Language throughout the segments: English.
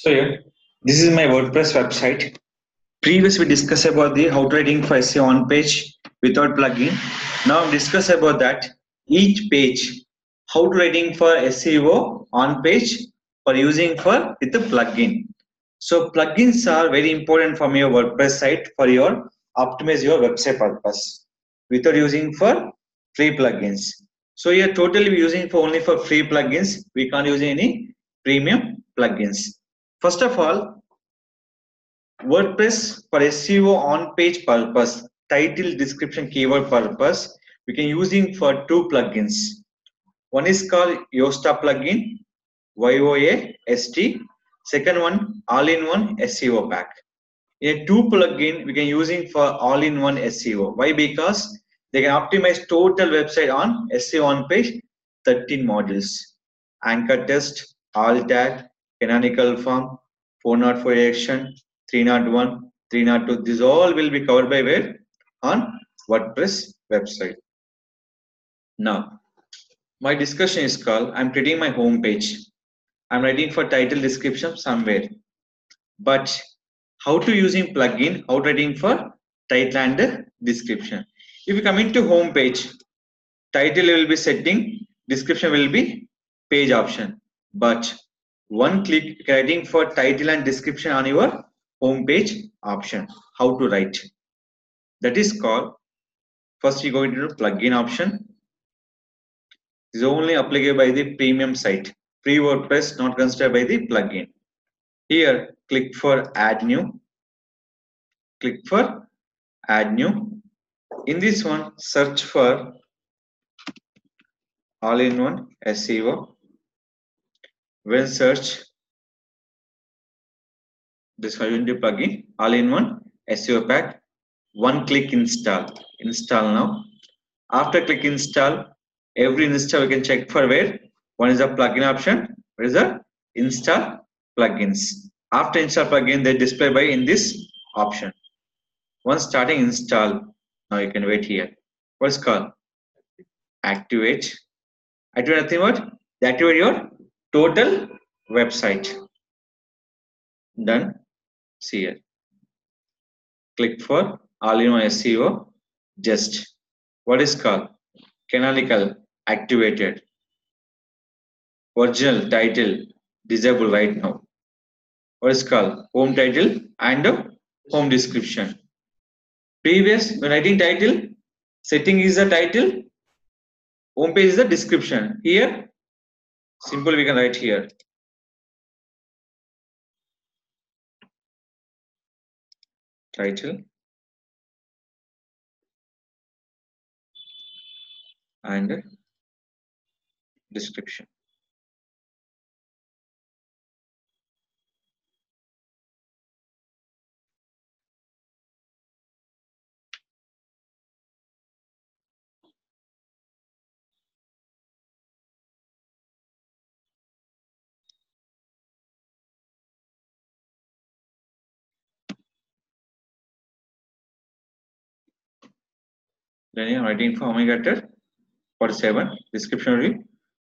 So yeah, this is my WordPress website. Previous we discussed about the how to writing for SEO on page without plugin. Now discuss about that each page how to writing for SEO on page for using for with the plugin. So plugins are very important from your WordPress site for your optimize your website purpose without using for free plugins. So you're totally using for only for free plugins. We can't use any premium plugins. First of all, WordPress for SEO on-page purpose, title, description, keyword purpose, we can using for two plugins. One is called Yoast plugin, YOAST. Second one, all-in-one SEO pack. In a two plugin, we can using for all-in-one SEO. Why? Because they can optimize total website on SEO on page, 13 modules. Anchor test, alt tag, canonical form, 404 action, 301, 302. This all will be covered by where? On WordPress website. Now, my discussion is called I'm creating my home page. I'm writing for title description somewhere. But how to using plugin, how to writing for title and description. If you come into home page, title will be setting, description will be page option. But one click writing for title and description on your home page option. How to write? That is called, first you go into plugin option. This is only applicable by the premium site. Free WordPress not considered by the plugin. Here click for add new. Click for add new. In this one, search for all-in-one SEO. When search this Unity plugin, all-in-one SEO pack, one click install. Install now. After click install, every install we can check for where. One is the plugin option. Where is the install plugins? After install plugin, they display by in this option. Once starting install, now you can wait here. What's called? Activate. Activate nothing but activate your total website. Done. See here. Click for all-in-one SEO. Just what is called canonical activated. Original title disable right now. What is called home title and home description. Previous when writing title, setting is the title, home page is the description. Here, simple we can write here. Title and description. Then I'm writing for Omega 47, description will be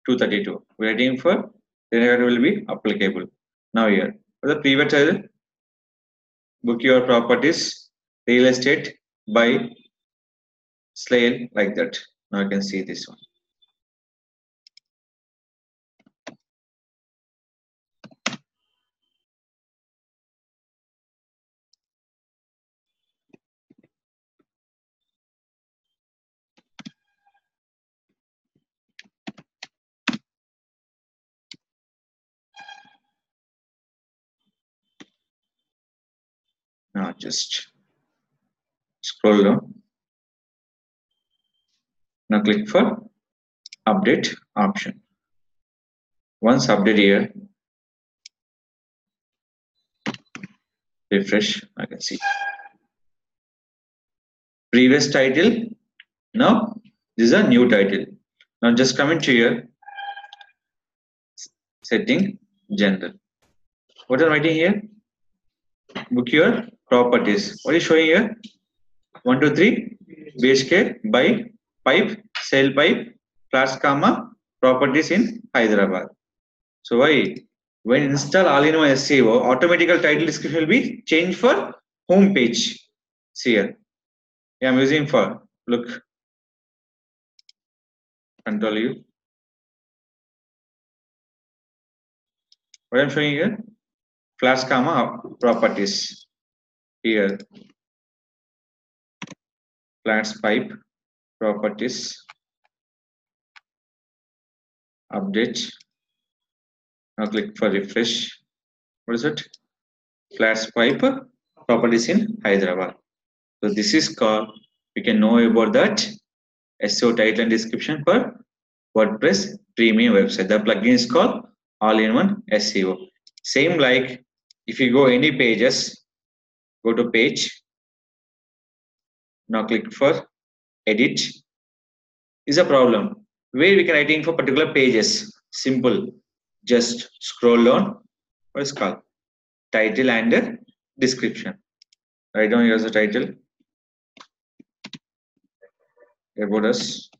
232. We're writing for then will be applicable. Now here for the previous title, book your properties, real estate by Slale like that. Now you can see this one. Now just scroll down. Now click for update option. Once update here, refresh, I can see. Previous title, now this is a new title. Now just come into here, setting general. What am I writing here? Book your properties. What is showing here? 1, 2, 3, BHK by pipe, sale pipe, flats, comma, properties in Hyderabad. So why? When install all-in-one SEO, automatical title description will be changed for home page. See here. Yeah, I'm using for look. Control U. What I'm showing here? Flash comma properties. Here. Flats pipe properties. Update. Now click for refresh. What is it? Flats pipe properties in Hyderabad. So this is called, we can know about that SEO title and description for WordPress premium website. The plugin is called all-in-one SEO. Same like if you go any pages, go to page. Now click for edit. Is a problem where we can writing for particular pages. Simple. Just scroll down. What is called title and description. Write down here's the title. About us.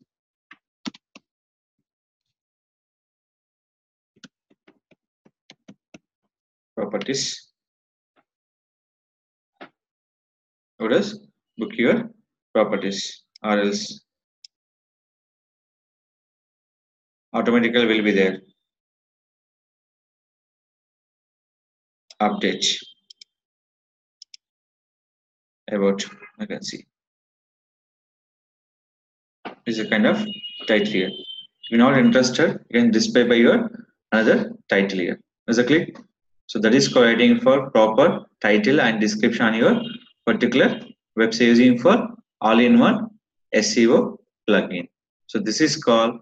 Properties. What is book your properties or else automatically will be there. Update. About I can see. Is a kind of title here. If you're not interested, you can display by your another title here. Exactly. So that is writing for proper title and description on your particular website using for all-in-one SEO plugin. So this is called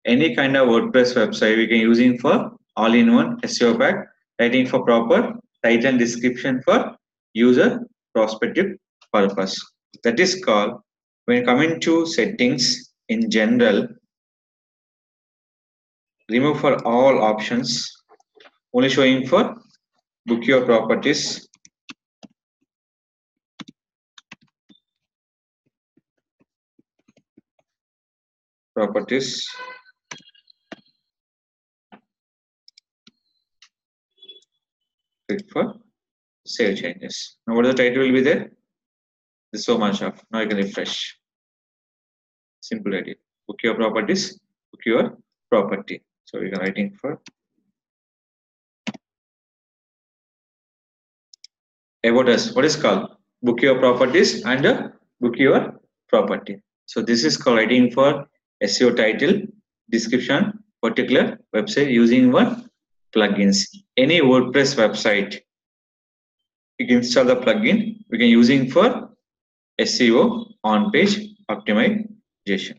any kind of WordPress website we can using for all-in-one SEO pack, writing for proper title and description for user prospective purpose. That is called, when coming to settings in general, remove for all options, only showing for book your properties, click for save changes. Now what is the title will be there? There's so much of. Now you can refresh. Simple idea. Book your properties, book your property. So we can writing for about us. What is called book your properties and book your property. So this is called writing for SEO title, description, particular website using one plugins. Any WordPress website, you can install the plugin. We can using for SEO on page optimization.